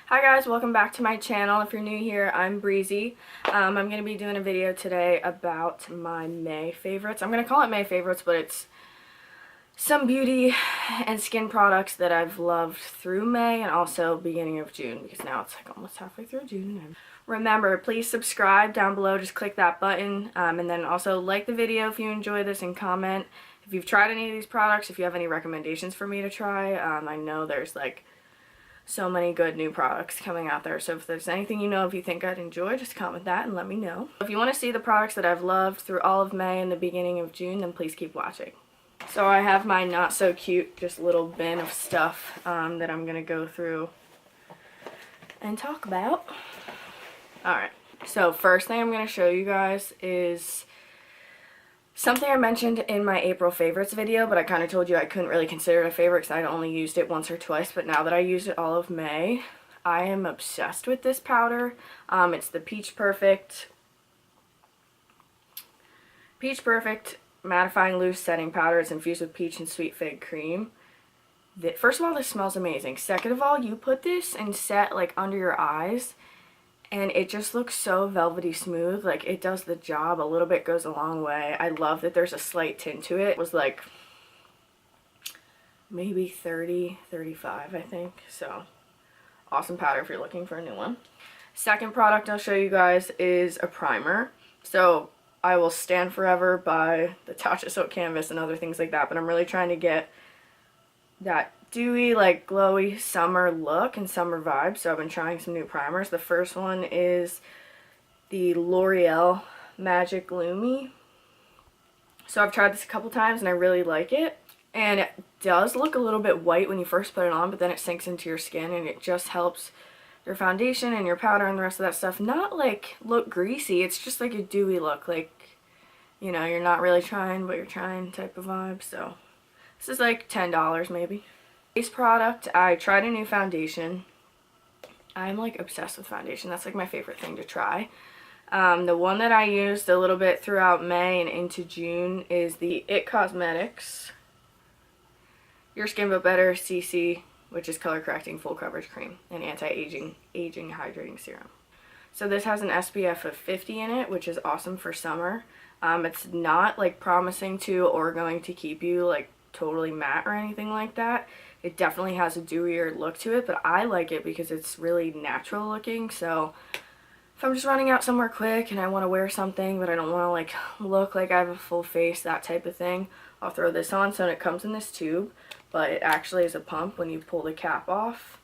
Hi guys, welcome back to my channel. If you're new here, I'm Breezy. I'm going to be doing a video today about my May favorites. I'm going to call it May favorites, but it's some beauty and skin products that I've loved through May and also beginning of June, because now it's like almost halfway through June. Remember, please subscribe down below. Just click that button, and then also like the video if you enjoy this and comment if you've tried any of these products, if you have any recommendations for me to try. I know there's like so many good new products coming out there, so if there's anything you know if you think I'd enjoy, just comment that and let me know. If you want to see the products that I've loved through all of May and the beginning of June, then please keep watching. So I have my not so cute just little bin of stuff that I'm gonna go through and talk about. Alright, so first thing I'm gonna show you guys is something I mentioned in my April favorites video, but I kind of told you I couldn't really consider it a favorite because I'd only used it once or twice, but now that I used it all of May, I am obsessed with this powder. It's the Peach Perfect Mattifying Loose Setting Powder. It's infused with peach and sweet fig cream. First of all, this smells amazing. Second of all, you put this and set like under your eyes, and it just looks so velvety smooth. Like, it does the job. A little bit goes a long way. I love that there's a slight tint to it. It was like maybe 30, 35, I think. So, awesome powder if you're looking for a new one. Second product I'll show you guys is a primer. So, I will stand forever by the Tatcha Soap Canvas and other things like that, but I'm really trying to get that dewy, like glowy summer look and summer vibe, so I've been trying some new primers. The first one is the Loreal Magic Lumi. So I've tried this a couple times and I really like it, and it does look a little bit white when you first put it on, but then it sinks into your skin and it just helps your foundation and your powder and the rest of that stuff not like look greasy. It's just like a dewy look, like, you know, you're not really trying but you're trying type of vibe. So this is like $10 maybe. Base product, I tried a new foundation. I'm like obsessed with foundation. That's like my favorite thing to try. The one that I used a little bit throughout May and into June is the It Cosmetics Your Skin But Better CC, which is color correcting full coverage cream and anti-aging hydrating serum. So this has an SPF of 50 in it, which is awesome for summer. It's not like promising to or going to keep you like totally matte or anything like that. It definitely has a dewier look to it, but I like it because it's really natural looking. So if I'm just running out somewhere quick and I want to wear something but I don't want to like look like I have a full face, that type of thing, I'll throw this on. So it comes in this tube, but it actually is a pump when you pull the cap off,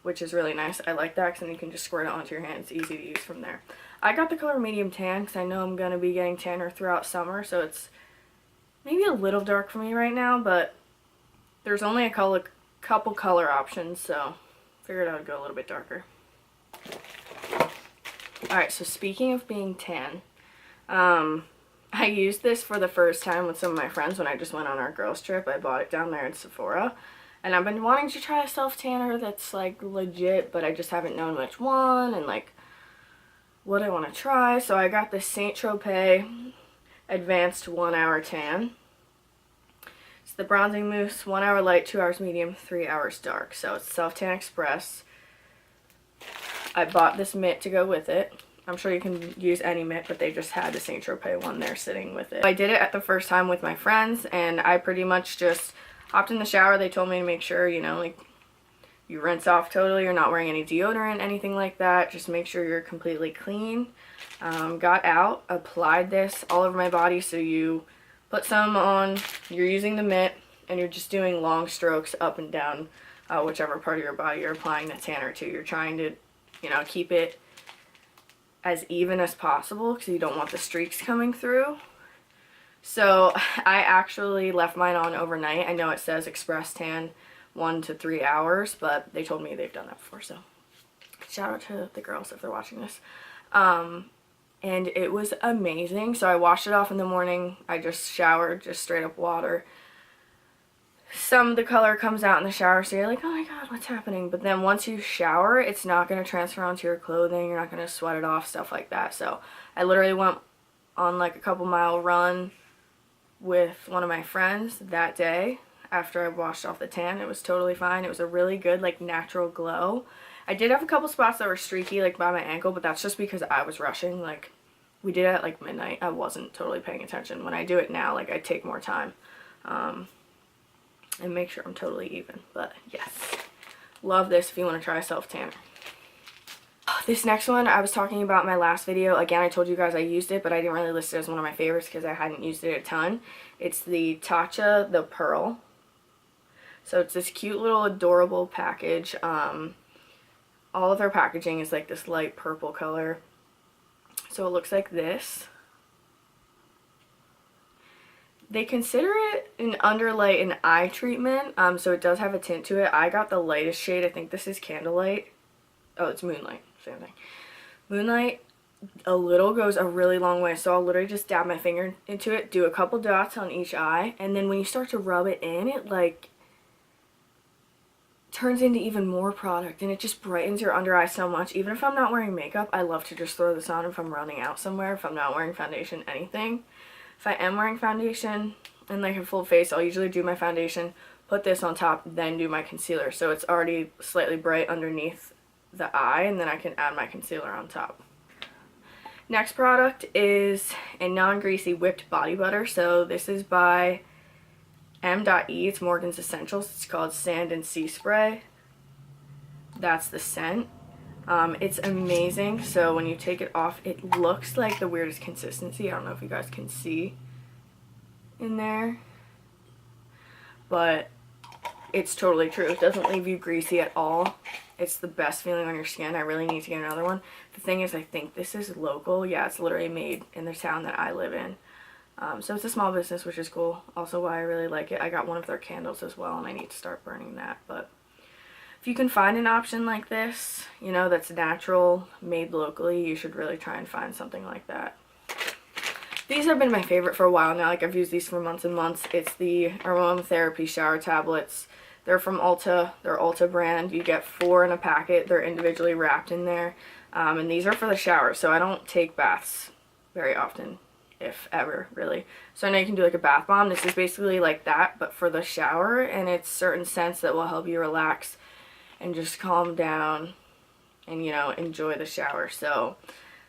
which is really nice. I like that because then you can just squirt it onto your hand. It's easy to use from there. I got the color medium tan because I know I'm going to be getting tanner throughout summer, so it's maybe a little dark for me right now, but there's only a couple color options, so figured I would go a little bit darker. Alright, so speaking of being tan, I used this for the first time with some of my friends when I just went on our girls trip. I bought it down there at Sephora, and I've been wanting to try a self tanner that's like legit, but I just haven't known which one and like what I want to try. So I got the St. Tropez Advanced 1 Hour Tan. It's the bronzing mousse, 1 hour light, 2 hours medium, 3 hours dark. So it's Self Tan Express. I bought this mitt to go with it. I'm sure you can use any mitt, but they just had the St. Tropez one there sitting with it. I did it at the first time with my friends, and I pretty much just hopped in the shower. They told me to make sure, you know, like you rinse off totally. You're not wearing any deodorant, anything like that. Just make sure you're completely clean. Got out, applied this all over my body. So you put some on, you're using the mitt, and you're just doing long strokes up and down whichever part of your body you're applying the tanner to. You're trying to, you know, keep it as even as possible because you don't want the streaks coming through. So I actually left mine on overnight. I know it says express tan 1 to 3 hours, but they told me they've done that before, so shout out to the girls if they're watching this. And it was amazing. So I washed it off in the morning. I just showered, just straight up water. Some of the color comes out in the shower, so you're like, oh my god, what's happening? But then once you shower, it's not going to transfer onto your clothing. You're not going to sweat it off, stuff like that. So I literally went on like a couple mile run with one of my friends that day after I washed off the tan. It was totally fine. It was a really good like natural glow. I did have a couple spots that were streaky, like by my ankle, but that's just because I was rushing. Like, we did it at like midnight. I wasn't totally paying attention. When I do it now, like, I take more time and make sure I'm totally even. But yes, love this if you want to try a self-tanner. This next one I was talking about in my last video. Again, I told you guys I used it, but I didn't really list it as one of my favorites because I hadn't used it a ton. It's the Tatcha The Pearl. So it's this cute little adorable package. All of their packaging is like this light purple color. So it looks like this. They consider it an underlight and eye treatment, so it does have a tint to it. I got the lightest shade. I think this is Candlelight. Oh, it's Moonlight. Same thing. Moonlight, a little goes a really long way. So I'll literally just dab my finger into it, do a couple dots on each eye, and then when you start to rub it in, it like turns into even more product, and it just brightens your under eye so much. Even if I'm not wearing makeup, I love to just throw this on if I'm running out somewhere, if I'm not wearing foundation, anything. If I am wearing foundation and like a full face, I'll usually do my foundation, put this on top, then do my concealer. So it's already slightly bright underneath the eye, and then I can add my concealer on top. Next product is a non-greasy whipped body butter. So this is by M.E. It's Morgan's Essentials. It's called Sand and Sea Spray. That's the scent. It's amazing. So when you take it off, it looks like the weirdest consistency. I don't know if you guys can see in there, but it's totally true. It doesn't leave you greasy at all. It's the best feeling on your skin. I really need to get another one. The thing is, I think this is local. Yeah, it's literally made in the town that I live in. So it's a small business, which is cool. Also why I really like it. I got one of their candles as well, and I need to start burning that. But if you can find an option like this, you know, that's natural, made locally, you should really try and find something like that. These have been my favorite for a while now. Like, I've used these for months and months. It's the Aromatherapy Shower Tablets. They're from Ulta. They're Ulta brand. You get 4 in a packet. They're individually wrapped in there. And these are for the shower, so I don't take baths very often, if ever, really. So I know you can do like a bath bomb. This is basically like that, but for the shower, and it's certain scents that will help you relax and just calm down and, you know, enjoy the shower. So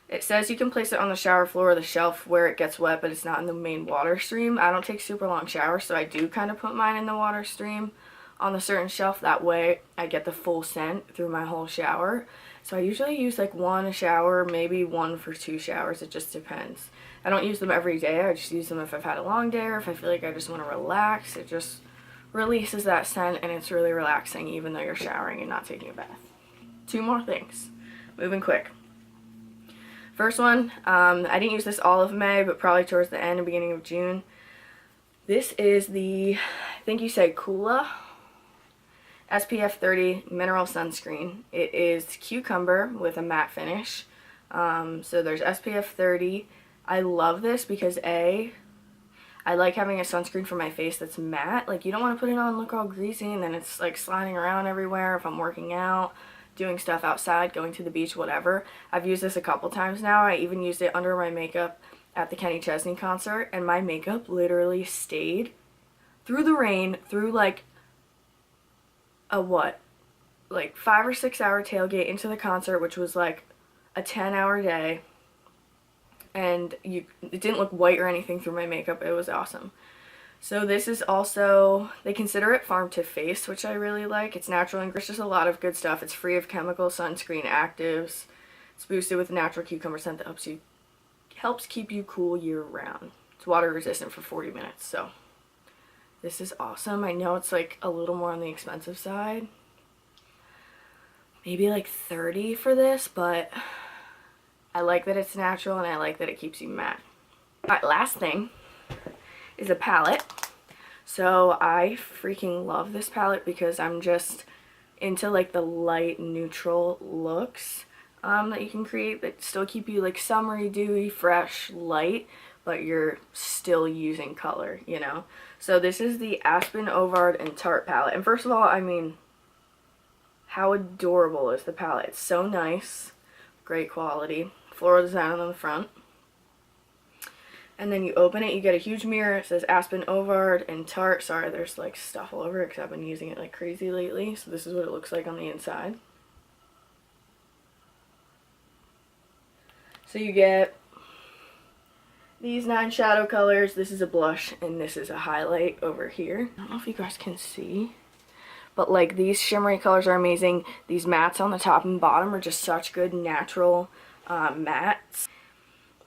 it says you can place it on the shower floor or the shelf where it gets wet, but it's not in the main water stream. I don't take super long showers, so I do kind of put mine in the water stream on the certain shelf. That way I get the full scent through my whole shower. So I usually use like 1 a shower, maybe 1 for 2 showers. It just depends. I don't use them every day. I just use them if I've had a long day or if I feel like I just want to relax. It just releases that scent, and it's really relaxing even though you're showering and not taking a bath. 2 more things. Moving quick. First one, I didn't use this all of May, but probably towards the end and beginning of June. This is the, I think you say Coola SPF 30 Mineral Sunscreen. It is cucumber with a matte finish. So there's SPF 30. I love this because I like having a sunscreen for my face that's matte. Like, you don't want to put it on and look all greasy and then it's like sliding around everywhere if I'm working out, doing stuff outside, going to the beach, whatever. I've used this a couple times now. I even used it under my makeup at the Kenny Chesney concert, and my makeup literally stayed through the rain, through like a like 5 or 6 hour tailgate into the concert, which was like a 10-hour day. And it didn't look white or anything through my makeup. It was awesome. So this is also, they consider it farm to face, which I really like. It's natural and it's just a lot of good stuff. It's free of chemicals, sunscreen, actives. It's boosted with natural cucumber scent that helps keep you cool year round. It's water resistant for 40 minutes. So this is awesome. I know it's like a little more on the expensive side. Maybe like $30 for this, but I like that it's natural and I like that it keeps you matte. Alright, last thing is a palette. So I freaking love this palette because I'm just into like the light neutral looks that you can create that still keep you like summery, dewy, fresh, light, but you're still using color, you know? So this is the Aspyn, Ovard, and Tarte palette. And first of all, I mean, how adorable is the palette? It's so nice, great quality. Floral design on the front, and then you open it, you get a huge mirror. It says Aspyn, Ovard, and Tarte. Sorry, there's like stuff all over it because I've been using it like crazy lately. So this is what it looks like on the inside. So you get these 9 shadow colors. This is a blush and this is a highlight over here. I don't know if you guys can see, but like these shimmery colors are amazing. These mattes on the top and bottom are just such good natural mattes.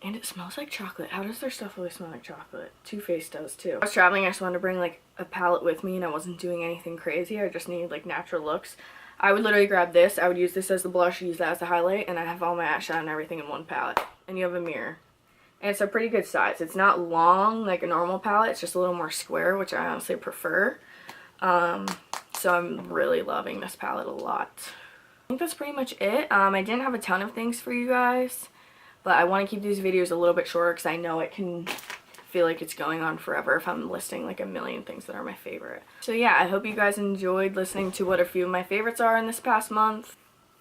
And it smells like chocolate. How does their stuff really smell like chocolate? Too Faced does too. I was traveling, I just wanted to bring like a palette with me and I wasn't doing anything crazy. I just needed like natural looks. I would literally grab this. I would use this as the blush, use that as the highlight, and I have all my eyeshadow and everything in one palette. And you have a mirror. And it's a pretty good size. It's not long like a normal palette. It's just a little more square, which I honestly prefer. So I'm really loving this palette a lot. I think that's pretty much it. I didn't have a ton of things for you guys, but I want to keep these videos a little bit shorter because I know it can feel like it's going on forever if I'm listing like a million things that are my favorite. So yeah, I hope you guys enjoyed listening to what a few of my favorites are in this past month.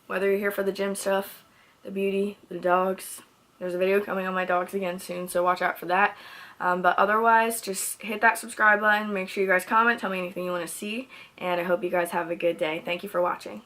Whether you're here for the gym stuff, the beauty, the dogs. There's a video coming on my dogs again soon, so watch out for that. But otherwise, just hit that subscribe button. Make sure you guys comment. Tell me anything you want to see. And I hope you guys have a good day. Thank you for watching.